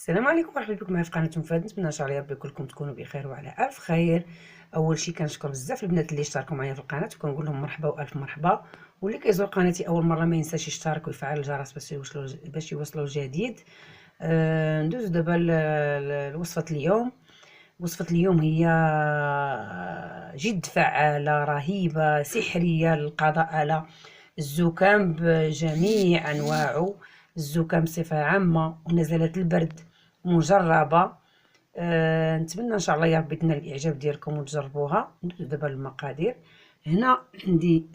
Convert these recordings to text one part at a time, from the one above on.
السلام عليكم ورحمه بكم معايا في قناه مفاد. نتمنى ان شاء الله ربي كلكم تكونوا بخير وعلى الف خير. اول شيء كنشكر بزاف البنات اللي اشتركوا معايا في القناه وكنقول لهم مرحبا والف مرحبا، واللي كيزور قناتي اول مره ما ينساش يشترك ويفعل الجرس باش يوصلوا جديد. ندوز دابا لوصفه اليوم. وصفه اليوم هي جد فعاله رهيبه سحريه للقضاء على الزكام بجميع انواعه، الزكام بصفه عامه ونزلات البرد مجربه. نتمنى ان شاء الله يا ربي تنال الاعجاب ديالكم وتجربوها. ندوز دابا المقادير. هنا عندي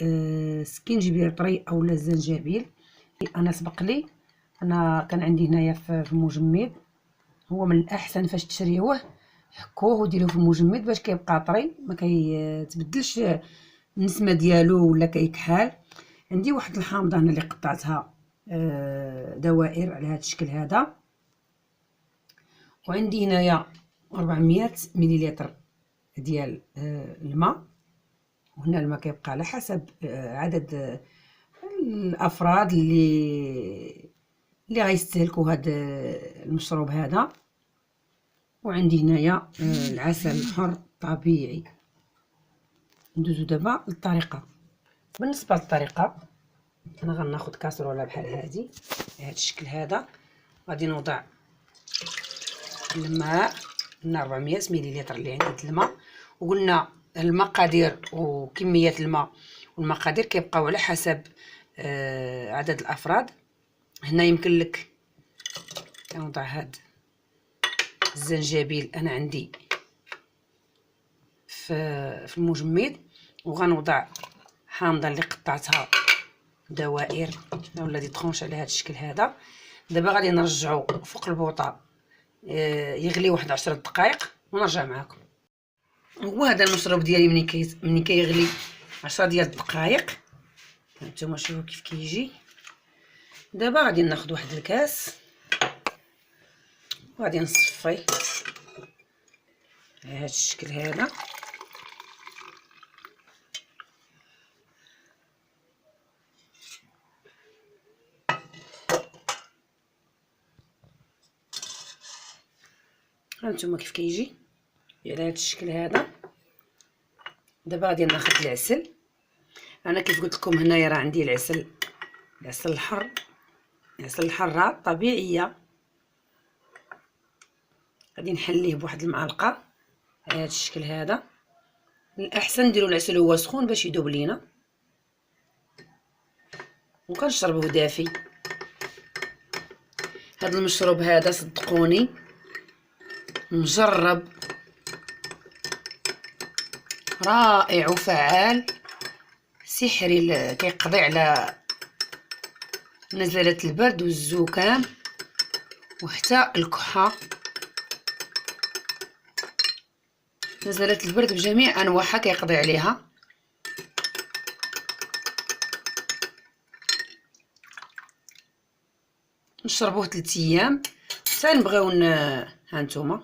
سكينجبير طري اولا الزنجبيل. انا سبق لي انا كان عندي هنايا في المجمد. هو من الاحسن فاش تشريوه حكوه وديروه في المجمد باش كيبقى طري ما كيتبدلش النسمه ديالو ولا كيكحال. عندي واحد الحامضه هنا اللي قطعتها دوائر على هذا الشكل هذا. وعندي هنايا 400 مليلتر ديال الماء. وهنا الماء كيبقى على حسب عدد الافراد اللي غيستهلكوا هذا المشروب هذا. وعندي هنايا العسل الحر طبيعي. ندوزو دابا للطريقه. بالنسبه للطريقه انا غناخذ كاسروله بحال هذه بهذا الشكل هذا. غادي نوضع الماء. قلنا 400 مليلتر اللي عندي الماء، وقلنا المقادير وكميه الماء والمقادير كيبقاو على حسب عدد الافراد. هنا يمكن لك كنوضع هاد الزنجبيل انا عندي في المجمد، وغنوضع حامضه اللي قطعتها دوائر ولا دي طرونش على هذا الشكل هذا. دابا غادي نرجعو فوق البوطه يغلي واحد 10 دقائق ونرجع معكم. هو هذا المشروب ديالي ملي كيغلي 10 ديال الدقائق. هانتوما شوفوا كيف كيجي. دابا غادي ناخذ واحد الكاس وغادي نصفي على هذا الشكل هذا. هانتوما كيف كيجي على هذا الشكل هذا. دابا غادي ناخذ العسل. انا كيف قلت لكم هنايا راه عندي العسل الحر، العسل الحاره طبيعيه. غادي نحليه بواحد المعلقه على هذا الشكل هذا. الاحسن نديروا العسل هو سخون باش يذوب لينا، وكنشربوه دافي. هذا المشروب هذا صدقوني مجرب رائع وفعال سحري كيقضي على نزلات البرد والزكام وحتى الكحه. نزلات البرد بجميع انواعها كيقضي عليها. نشربوه 3 ايام حتى نبغيو هانتوما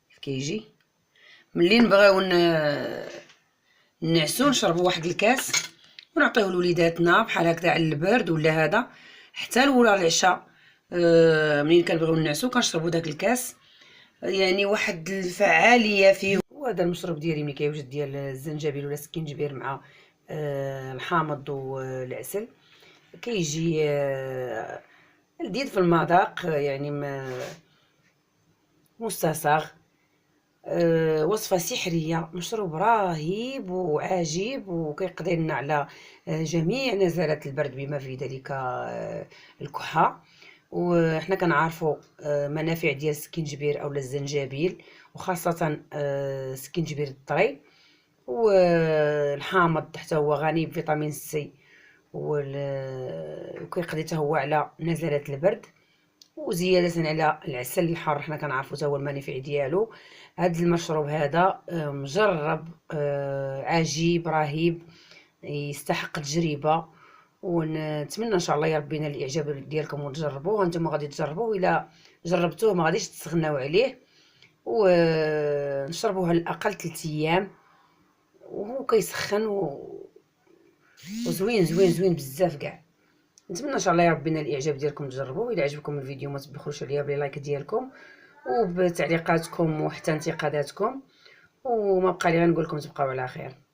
كيف كيجي. ملي نبغيو نعسو نشربوا واحد الكاس ونعطيوه لوليداتنا بحال هكذا على البرد ولا هذا. حتى لولا العشاء منين كنبغيو نعسو كنشربوا داك الكاس. يعني واحد الفعاليه فيه. وهذا المشروب ديالي ملي كيوجد ديال الزنجبيل ولا السكينجبير مع الحامض والعسل كيجي لذيذ في المذاق، يعني مستساغ. وصفه سحريه، مشروب رهيب وعجيب وكيقضي لنا على جميع نزلات البرد بما في ذلك الكحه. وحنا كنعرفوا منافع ديال السكينجبير اولا الزنجبيل، وخاصه السكينجبير الطري. والحامض حتى هو غني بفيتامين سي وكيقضي حتى هو على نزلات البرد. وزياده على العسل الحار حنا كنعرفوا حتى هو المنافع ديالو. هذا المشروب هذا مجرب عجيب رهيب يستحق التجربه. ونتمنى ان شاء الله يا ربي ينال الاعجاب ديالكم وتجربوه. انتم غادي تجربوه، الا جربتوه ما غاديش تستغناو عليه. ونشربوه على الاقل 3 ايام وهو كيسخن وزوين زوين زوين بزاف كاع. نتمنى ان شاء الله يا ربي نال الاعجاب ديالكم تجربوا. الا عجبكم الفيديو ما تبخلوش عليا بلي لايك ديالكم وبتعليقاتكم وحتى انتقاداتكم، وما بقى لي غير نقول لكم تبقاو على خير.